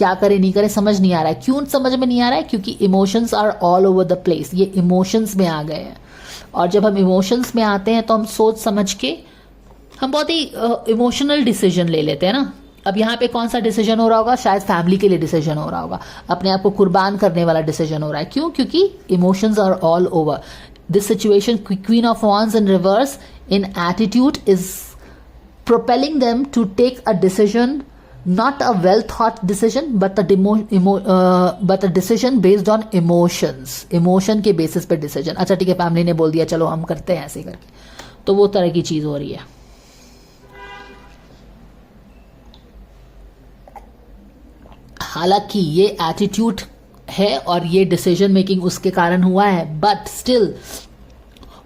क्या करे नहीं करे समझ नहीं आ रहा है। क्यों समझ में नहीं आ रहा है? क्योंकि emotions are all over the place, ये इमोशंस में आ गए हैं। और जब हम इमोशंस में आते हैं तो हम सोच समझ के हम बहुत ही इमोशनल डिसीजन ले लेते हैं ना। अब यहाँ पे कौन सा डिसीजन हो रहा होगा? शायद फैमिली के लिए डिसीजन हो रहा होगा, अपने आप को कुर्बान करने वाला डिसीजन हो रहा है। क्यों? क्योंकि emotions are all over this situation. Queen of wands in reverse in attitude is propelling them to take a decision, not a well thought decision, but a decision based on emotions, emotion के basis पे decision. अच्छा ठीक है, family ने बोल दिया चलो हम करते हैं ऐसे करके, तो वो तरह की चीज हो रही है। हालांकि ये एटीट्यूड है और ये डिसीजन मेकिंग उसके कारण हुआ है, बट स्टिल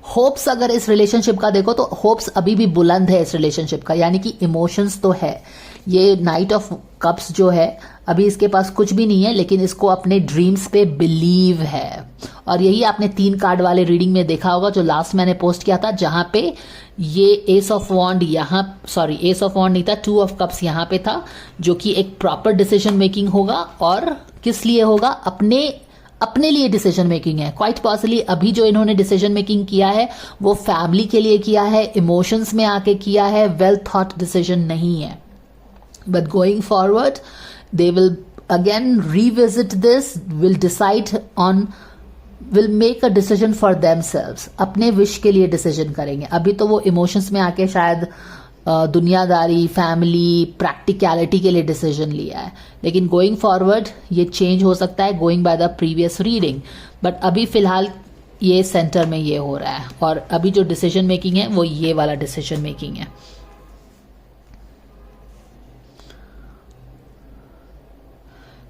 होप्स अगर इस रिलेशनशिप का देखो तो होप्स अभी भी बुलंद है इस रिलेशनशिप का, यानी कि इमोशंस तो है। ये नाइट ऑफ कप्स जो है अभी इसके पास कुछ भी नहीं है, लेकिन इसको अपने ड्रीम्स पे बिलीव है। और यही आपने 3 कार्ड वाले रीडिंग में देखा होगा जो लास्ट मैंने पोस्ट किया था, जहां पे ये एस ऑफ वॉन्ड यहाँ, सॉरी एस ऑफ वॉन्ड नहीं था, 2 ऑफ कप्स यहाँ पे था, जो कि एक प्रॉपर डिसीजन मेकिंग होगा। और किस लिए होगा? अपने लिए डिसीजन मेकिंग है। क्वाइट पॉसिबली अभी जो इन्होंने डिसीजन मेकिंग किया है वो फैमिली के लिए किया है, इमोशंस में आके किया है, वेल थॉट डिसीजन नहीं है। But going forward they will again revisit this, will decide on, will make a decision for themselves, अपने विश के लिए डिसीजन करेंगे। अभी तो वो इमोशंस में आके शायद दुनियादारी, फैमिली, प्रैक्टिकलिटी के लिए डिसीजन लिया है, लेकिन गोइंग फॉरवर्ड ये चेंज हो सकता है going by the previous reading. But अभी फिलहाल ये सेंटर में ये हो रहा है, और अभी जो डिसीजन मेकिंग है वो ये वाला डिसीजन मेकिंग है।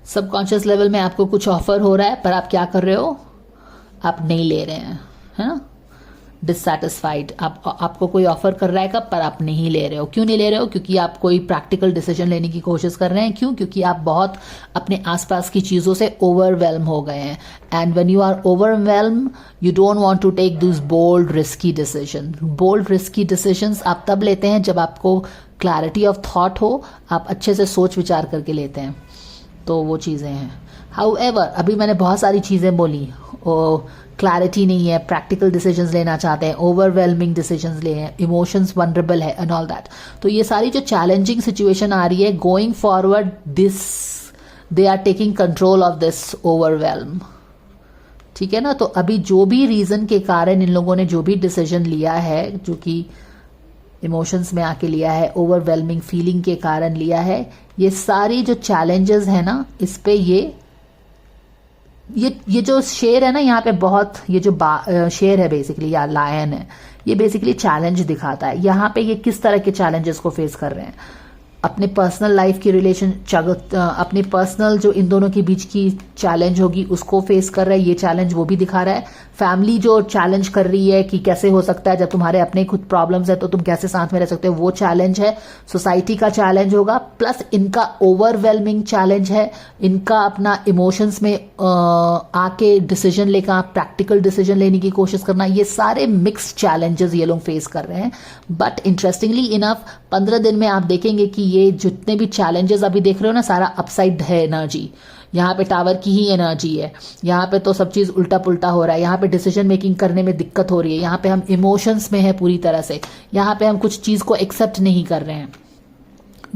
सबकॉन्शियस लेवल में आपको कुछ ऑफर हो रहा है, पर आप क्या कर रहे हो? आप नहीं ले रहे हैं, है ना? डिससैटिस्फाइड। आपको कोई ऑफर कर रहा है कब, पर आप नहीं ले रहे हो। क्यों नहीं ले रहे हो? क्योंकि आप कोई प्रैक्टिकल डिसीजन लेने की कोशिश कर रहे हैं। क्यों? क्योंकि आप बहुत अपने आसपास की चीज़ों से ओवरवेल्म हो गए हैं। And when you are overwhelm you don't want to take this bold risky decision. Bold risky decisions आप तब लेते हैं जब आपको क्लैरिटी ऑफ थॉट हो, आप अच्छे से सोच विचार करके लेते हैं, तो वो चीज़ें हैं। हाउएवर अभी मैंने बहुत सारी चीज़ें बोली, क्लैरिटी नहीं है, प्रैक्टिकल डिसीजंस लेना चाहते हैं, ओवरवेलमिंग डिसीजंस ले हैं, इमोशंस वनरेबल है एंड ऑल दैट। तो ये सारी जो चैलेंजिंग सिचुएशन आ रही है, going forward this they are taking control of this overwhelm. ठीक है ना? तो अभी जो भी रीजन के कारण इन लोगों ने जो भी डिसीजन लिया है, जो कि इमोशंस में आके लिया है, ओवरवेलमिंग फीलिंग के कारण लिया है, ये सारी जो चैलेंजेस है ना, इस पे ये जो शेर है ना यहाँ पे, बहुत ये जो शेर है बेसिकली, या लायन है, ये बेसिकली चैलेंज दिखाता है। यहाँ पे ये किस तरह के चैलेंजेस को फेस कर रहे हैं, अपने पर्सनल लाइफ की रिलेशन, अपने पर्सनल जो इन दोनों के बीच की चैलेंज होगी उसको फेस कर रहा है, ये चैलेंज वो भी दिखा रहा है। फैमिली जो चैलेंज कर रही है कि कैसे हो सकता है, जब तुम्हारे अपने खुद प्रॉब्लम्स है तो तुम कैसे साथ में रह सकते हो, वो चैलेंज है। सोसाइटी का चैलेंज होगा, प्लस इनका ओवरवेलमिंग चैलेंज है, इनका अपना इमोशंस में आके डिसीजन लेकर प्रैक्टिकल डिसीजन लेने की कोशिश करना, ये सारे मिक्स्ड चैलेंजेस ये लोग फेस कर रहे हैं। बट इंटरेस्टिंगली इनफ 15 दिन में आप देखेंगे कि ये जितने भी चैलेंजेस अभी देख रहे हो ना, सारा अपसाइड है एनर्जी। यहाँ पे टावर की ही एनर्जी है, यहाँ पे तो सब चीज़ उल्टा पुल्टा हो रहा है, यहाँ पे डिसीजन मेकिंग करने में दिक्कत हो रही है, यहाँ पे हम इमोशंस में है पूरी तरह से, यहाँ पे हम कुछ चीज़ को एक्सेप्ट नहीं कर रहे हैं,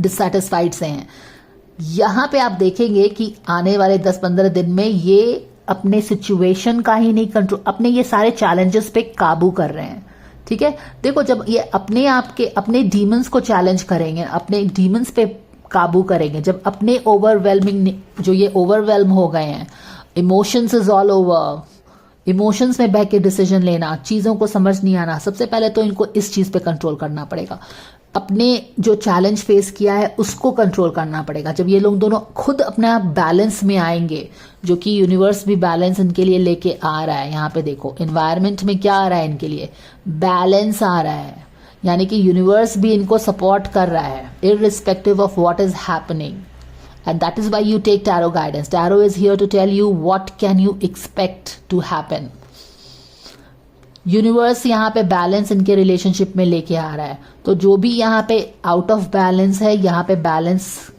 डिससैटिस्फाइड से हैं। यहाँ पे आप देखेंगे कि आने वाले 10-15 दिन में ये अपने सिचुएशन का ही नहीं कंट्रोल, अपने ये सारे चैलेंजेस पे काबू कर रहे हैं। ठीक है? देखो, जब ये अपने आप के अपने डीमंस को चैलेंज करेंगे, अपने डीमंस पे काबू करेंगे, जब अपने ओवरवेलमिंग जो ये ओवरवेलम हो गए हैं, emotions is all over, emotions में बह के डिसीजन लेना, चीज़ों को समझ नहीं आना, सबसे पहले तो इनको इस चीज़ पे कंट्रोल करना पड़ेगा। अपने जो चैलेंज फेस किया है उसको कंट्रोल करना पड़ेगा। जब ये लोग दोनों खुद अपने आप बैलेंस में आएंगे, जो कि यूनिवर्स भी बैलेंस इनके लिए लेके आ रहा है। यहाँ पे देखो एनवायरनमेंट में क्या आ रहा है इनके लिए, बैलेंस आ रहा है, यानी कि यूनिवर्स भी इनको सपोर्ट कर रहा है irrespective of what is happening. And that is why you take tarot guidance. Tarot is here to tell you what can you expect to happen. Universe यहाँ पे बैलेंस इनके रिलेशनशिप में लेके आ रहा है। तो जो भी यहाँ पे आउट ऑफ बैलेंस है, यहाँ पे बैलेंस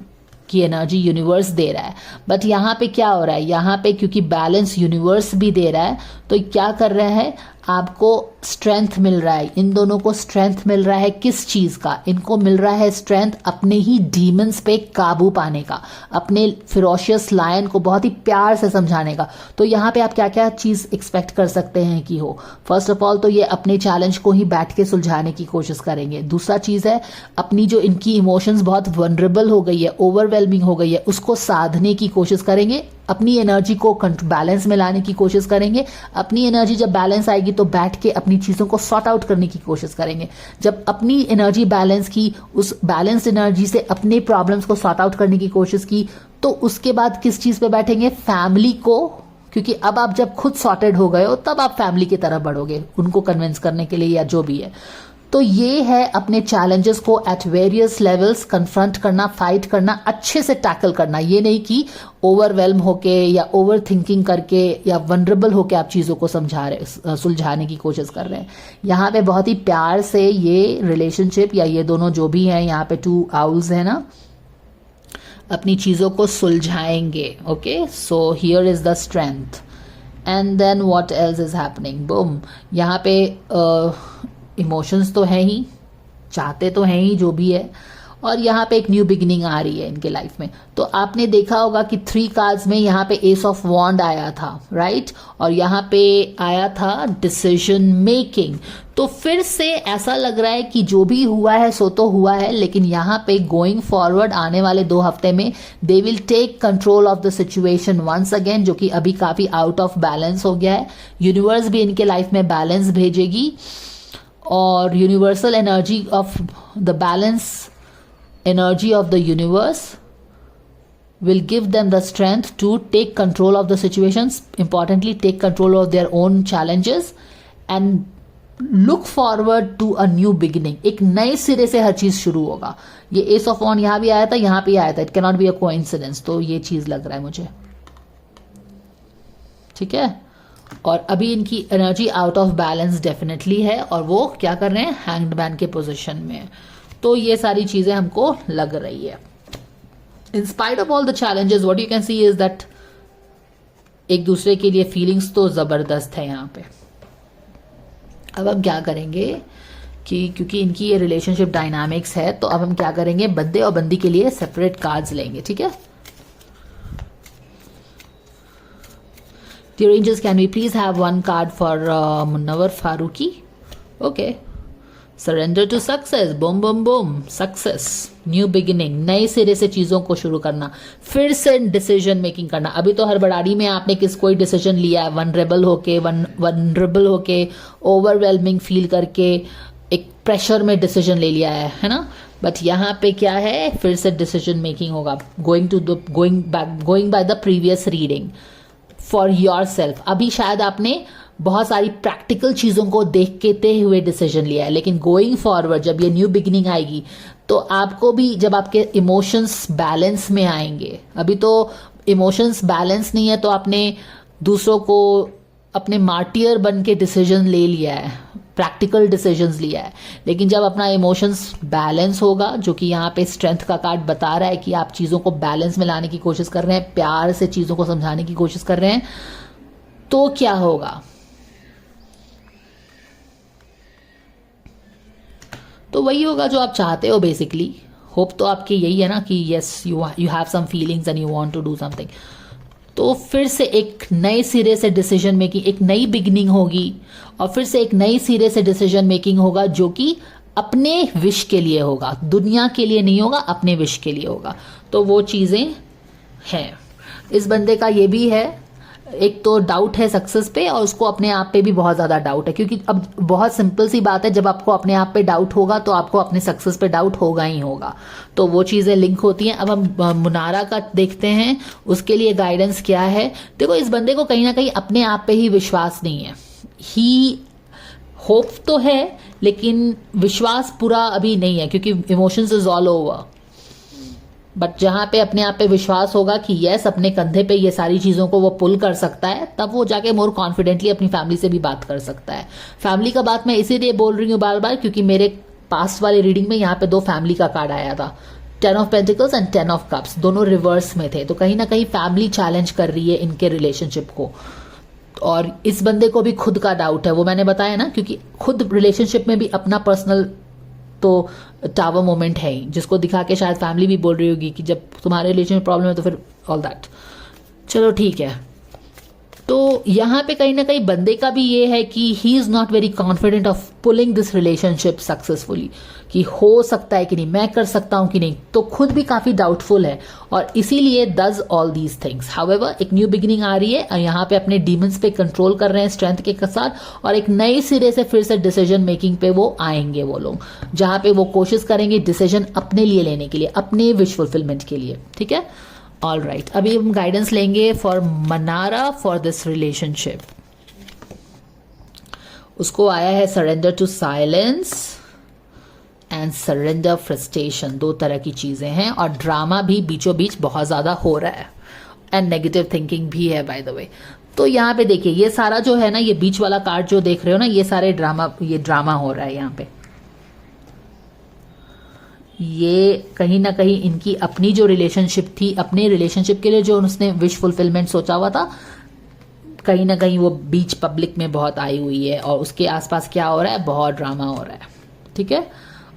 की एनर्जी यूनिवर्स दे रहा है। बट यहाँ पे क्या हो रहा है, यहाँ पे क्योंकि बैलेंस यूनिवर्स भी दे रहा है तो क्या कर रहा है, आपको स्ट्रेंथ मिल रहा है। इन दोनों को स्ट्रेंथ मिल रहा है किस चीज का, इनको मिल रहा है स्ट्रेंथ अपने ही डीमंस पे काबू पाने का, अपने फिरोशियस लायन को बहुत ही प्यार से समझाने का। तो यहाँ पे आप क्या क्या चीज एक्सपेक्ट कर सकते हैं कि हो। फर्स्ट ऑफ ऑल तो ये अपने चैलेंज को ही बैठ के सुलझाने की कोशिश करेंगे। दूसरा चीज है अपनी जो इनकी इमोशंस बहुत वनरेबल हो गई है, ओवरवेलमिंग हो गई है, उसको साधने की कोशिश करेंगे, अपनी एनर्जी को बैलेंस में लाने की कोशिश करेंगे। अपनी एनर्जी जब बैलेंस आएगी तो बैठ के अपनी चीज़ों को सॉर्ट आउट करने की कोशिश करेंगे। जब अपनी एनर्जी बैलेंस की, उस बैलेंस्ड एनर्जी से अपने प्रॉब्लम्स को सॉर्ट आउट करने की कोशिश की, तो उसके बाद किस चीज़ पे बैठेंगे, फैमिली को। क्योंकि अब आप जब खुद सॉर्टेड हो गए हो तब आप फैमिली की तरफ बढ़ोगे उनको कन्विंस करने के लिए या जो भी है। तो ये है अपने चैलेंजेस को एट वेरियस लेवल्स कन्फ्रंट करना, फाइट करना, अच्छे से टैकल करना। ये नहीं कि ओवरवेल्म होके या ओवर थिंकिंग करके या वनरेबल होके आप चीज़ों को सुलझाने की कोशिश कर रहे हैं। यहाँ पे बहुत ही प्यार से ये रिलेशनशिप या ये दोनों जो भी हैं, यहाँ पे 2 आउल्स है ना, अपनी चीज़ों को सुलझाएंगे। Okay, so here is the strength and then what else is happening. Boom, यहाँ पे इमोशंस तो हैं ही, चाहते तो हैं ही जो भी है, और यहाँ पे एक न्यू बिगिनिंग आ रही है इनके लाइफ में। तो आपने देखा होगा कि 3 कार्ड्स में यहाँ पे एस ऑफ वॉन्ड आया था, राइट, और यहाँ पे आया था डिसीजन मेकिंग। तो फिर से ऐसा लग रहा है कि जो भी हुआ है सो तो हुआ है, लेकिन यहाँ पे गोइंग फॉरवर्ड आने वाले 2 हफ्ते में they will take control of the situation once again, जो कि अभी काफी आउट ऑफ बैलेंस हो गया है। यूनिवर्स भी इनके लाइफ में बैलेंस भेजेगी, और universal energy of the balance energy of the universe will give them the strength to take control of the situations, importantly take control of their own challenges and look forward to a new beginning। एक नए सिरे से हर चीज शुरू होगा। ये S of वॉन्ड यहाँ भी आया था, यहाँ भी आया था, it can not be a coincidence. तो ये चीज लग रहा है मुझे, ठीक है। और अभी इनकी energy out of balance definitely है, और वो क्या कर रहे हैं, हैंग्ड मैन के पोजीशन में। तो ये सारी चीजें हमको लग रही है। In spite of all the challenges what you can C is that एक दूसरे के लिए फीलिंग्स तो जबरदस्त है यहाँ पे। अब हम क्या करेंगे कि क्योंकि इनकी ये रिलेशनशिप डायनामिक्स है, तो अब हम क्या करेंगे, बंदे और बंदी के लिए सेपरेट कार्ड्स लेंगे, ठीक है। Dear angels, can we please have one card for Munawar Faruqi? Okay. Surrender to success. Boom, boom, boom. Success. New beginning. नए सिरे से चीजों को शुरू करना, फिर से डिसीजन मेकिंग करना। अभी तो हड़बड़ाहट में आपने कोई डिसीजन लिया है, वनरेबल होके ओवरवेलमिंग फील करके एक प्रेशर में डिसीजन ले लिया है ना। बट यहाँ पे क्या है, फिर से डिसीजन मेकिंग होगा, going by the previous reading for your self. अभी शायद आपने बहुत सारी प्रैक्टिकल चीज़ों को देखते हुए डिसीजन लिया है, लेकिन गोइंग फॉरवर्ड जब ये न्यू बिगिनिंग आएगी तो आपको भी, जब आपके इमोशंस बैलेंस में आएंगे, अभी तो इमोशंस बैलेंस नहीं है तो आपने दूसरों को अपने मार्टियर बन के डिसीजन ले लिया है, प्रैक्टिकल डिसीजंस लिया है। लेकिन जब अपना इमोशंस बैलेंस होगा, जो कि यहाँ पे स्ट्रेंथ का कार्ड बता रहा है कि आप चीज़ों को बैलेंस में लाने की कोशिश कर रहे हैं, प्यार से चीज़ों को समझाने की कोशिश कर रहे हैं, तो क्या होगा, तो वही होगा जो आप चाहते हो बेसिकली। होप तो आपकी यही है ना कि yes you have some feelings and you want to do something. तो फिर से एक नए सिरे से डिसीजन मेकिंग, एक नई बिगनिंग होगी, और फिर से एक नई सिरे से डिसीजन मेकिंग होगा, जो कि अपने विश के लिए होगा, दुनिया के लिए नहीं होगा, अपने विश के लिए होगा। तो वो चीजें हैं। इस बंदे का ये भी है, एक तो डाउट है सक्सेस पे, और उसको अपने आप पे भी बहुत ज्यादा डाउट है, क्योंकि अब बहुत सिंपल सी बात है, जब आपको अपने आप पे डाउट होगा तो आपको अपने सक्सेस पे डाउट होगा ही होगा। तो वो चीजें लिंक होती हैं। अब हम मुनारा का देखते हैं, उसके लिए गाइडेंस क्या है। देखो, इस बंदे को कहीं ना कहीं अपने आप पे ही विश्वास नहीं है। ही होप तो है लेकिन विश्वास पूरा अभी नहीं है, क्योंकि emotions is all over. But जहां पे अपने आप पे विश्वास होगा कि यस, अपने कंधे पे ये सारी चीजों को वो पुल कर सकता है, तब वो जाके मोर कॉन्फिडेंटली अपनी फैमिली से भी बात कर सकता है। फैमिली का बात मैं इसीलिए बोल रही हूँ बार बार, क्योंकि मेरे पास्ट वाले रीडिंग में यहाँ पे 2 फैमिली का कार्ड आया था। 10 of pentacles and 10 of cups दोनों रिवर्स में थे, तो कहीं ना कहीं फैमिली चैलेंज कर रही है इनके रिलेशनशिप को। और इस बंदे को भी खुद का डाउट है, वो मैंने बताया ना, क्योंकि खुद रिलेशनशिप में भी अपना पर्सनल तो टावर मोमेंट है ही, जिसको दिखा के शायद फैमिली भी बोल रही होगी कि जब तुम्हारे रिलेशन में प्रॉब्लम है तो फिर ऑल दैट। चलो ठीक है, तो यहाँ पे कहीं ना कहीं बंदे का भी ये है कि he is not very confident of pulling this relationship successfully, कि हो सकता है कि नहीं, मैं कर सकता हूं कि नहीं, तो खुद भी काफी डाउटफुल है और इसीलिए does all these things. However एक न्यू बिगिनिंग आ रही है और यहाँ पे अपने डीमंस पे कंट्रोल कर रहे हैं स्ट्रेंथ के साथ, और एक नए सिरे से फिर से डिसीजन मेकिंग पे वो आएंगे वो लोग, जहां पे वो कोशिश करेंगे डिसीजन अपने लिए लेने के लिए, अपने विश फुलफिलमेंट के लिए। ठीक है, ऑल राइट, अभी हम गाइडेंस लेंगे for Mannara for this relationship. उसको आया है surrender to silence and surrender frustration, दो तरह की चीजें हैं, और ड्रामा भी बीचों बीच बहुत ज्यादा हो रहा है एंड नेगेटिव थिंकिंग भी है बाय द वे। तो यहाँ पे देखिए ये सारा जो है ना, ये बीच वाला कार्ड जो देख रहे हो ना, ये सारे ड्रामा हो रहा है यहाँ पे। ये कहीं ना कहीं इनकी अपनी जो रिलेशनशिप थी, अपने रिलेशनशिप के लिए जो उसने विश फुलफिलमेंट सोचा हुआ था, कहीं ना कहीं वो बीच पब्लिक में बहुत आई हुई है, और उसके आसपास क्या हो रहा है, बहुत ड्रामा हो रहा है। ठीक है,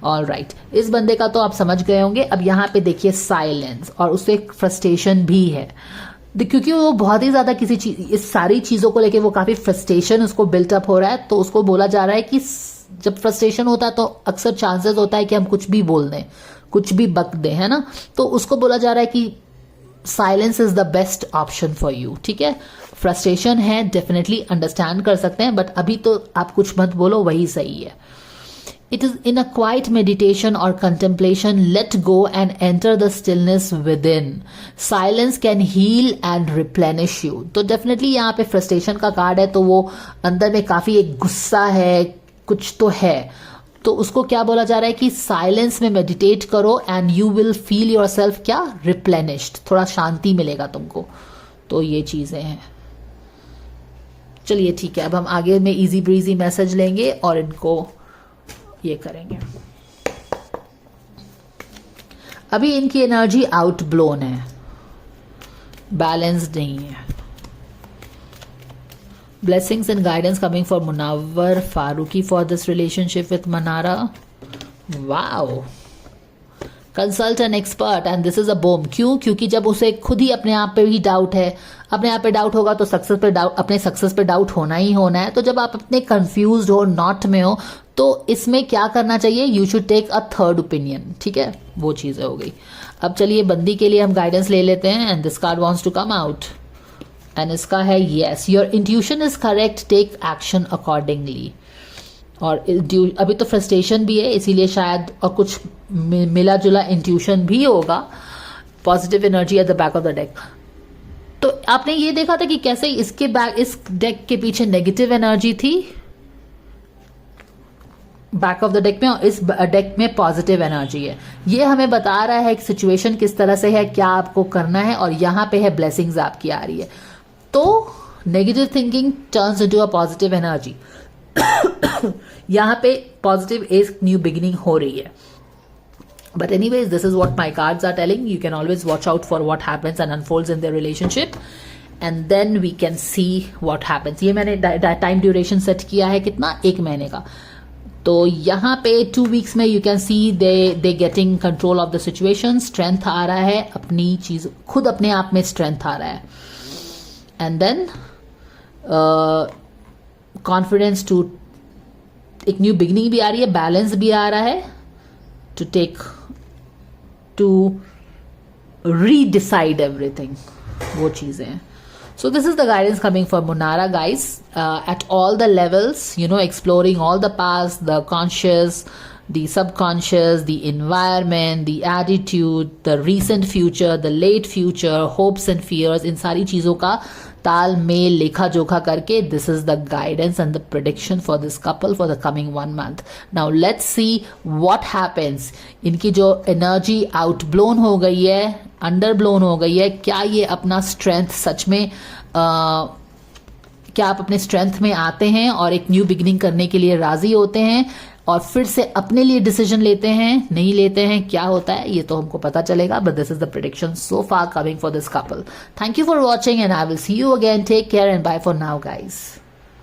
ऑल राइट, इस बंदे का तो आप समझ गए होंगे। अब यहाँ पे देखिए साइलेंस, और उससे फ्रस्ट्रेशन भी है, क्योंकि वो बहुत ही ज्यादा किसी चीज, इस सारी चीजों को लेके वो काफी फ्रस्ट्रेशन उसको बिल्टअप हो रहा है। तो उसको बोला जा रहा है कि जब फ्रस्ट्रेशन होता है तो अक्सर चांसेस होता है कि हम कुछ भी बोल दें, कुछ भी बक दें, है ना। तो उसको बोला जा रहा है कि silence is the best option for you. ठीक है, फ्रस्ट्रेशन है, डेफिनेटली अंडरस्टैंड कर सकते हैं, बट अभी तो आप कुछ मत बोलो, वही सही है। It is in a quiet meditation or contemplation, let go and enter the stillness within. Silence can heal and replenish you. तो definitely यहाँ पे frustration का कार्ड है, तो वो अंदर में काफी एक गुस्सा है, कुछ तो है। तो उसको क्या बोला जा रहा है कि साइलेंस में मेडिटेट करो and you will feel your self क्या, रिप्लेनिश्ड, थोड़ा शांति मिलेगा तुमको। तो ये चीजें हैं। चलिए ठीक है, अब हम आगे में इजी ब्रीजी मैसेज लेंगे और इनको ये करेंगे। अभी इनकी एनर्जी आउट ब्लोन है, बैलेंस्ड नहीं है। Blessings and guidance coming for Munawar Faruqui for this relationship with Mannara. Wow, consult an expert and this is a boom. क्यों? क्योंकि जब उसे खुद ही अपने आप पे ही डाउट है, अपने आप पे डाउट होगा तो सक्सेस पे डाउट, अपने सक्सेस पे डाउट होना ही होना है। तो जब आप अपने कंफ्यूज्ड हो, नॉट में हो, तो इसमें क्या करना चाहिए, you should take a third opinion. ठीक है, वो चीजें हो गई। अब चलिए बंदी के लिए हम गाइडेंस ले लेते हैं and this card wants to come out and इसका है yes, your intuition is correct, take action accordingly. और अभी तो फ्रस्ट्रेशन भी है, इसीलिए शायद और कुछ मिला जुला इंट्यूशन भी होगा। Positive energy at the back of the deck. तो आपने ये देखा था कि कैसे इसके बैक, इस डेक के पीछे नेगेटिव एनर्जी थी बैक ऑफ द डेक में, और इस डेक में पॉजिटिव एनर्जी है। ये हमें बता रहा है कि सिचुएशन किस तरह से है, क्या आपको करना है, और यहाँ पे है ब्लेसिंग्स आपकी आ रही है। तो negative thinking turns into a positive energy. यहाँ पे पॉजिटिव एक न्यू बिगिनिंग हो रही है। But anyways, this is what my cards are telling. You can always watch out for what happens and unfolds in their relationship. And then we can see what happens. ये मैंने time duration set किया है कितना, 1 महीने का। तो यहाँ पे 2 weeks में you can see they getting control of the situation. Strength आ रहा है, अपनी चीज खुद अपने आप में स्ट्रेंथ आ रहा है। एंड देन कॉन्फिडेंस टू, एक न्यू बिगिनिंग भी आ रही है, बैलेंस भी आ रहा है, टू टेक, टू रीडिसाइड एवरीथिंग, वो चीजें हैं। So this is the guidance coming for Munara, guys, at all the levels, you know, exploring all the past, the conscious, the subconscious, the environment, the attitude, the recent future, the late future, hopes and fears, इन सारी चीजों का ताल mail लेखा जोखा करके this is the guidance and the prediction for this couple for the coming 1 month. Now let's see what happens. इनकी जो energy आउटब्लोन हो गई है, अंडरब्लोन हो गई है, क्या ये अपना स्ट्रेंथ सच में क्या आप अपने स्ट्रेंथ में आते हैं और एक न्यू बिगिनिंग करने के लिए राजी होते हैं, और फिर से अपने लिए डिसीजन लेते हैं, नहीं लेते हैं, क्या होता है ये तो हमको पता चलेगा, but this is the prediction so far coming for this couple. Thank you for watching and I will see you again. Take care and bye for now guys.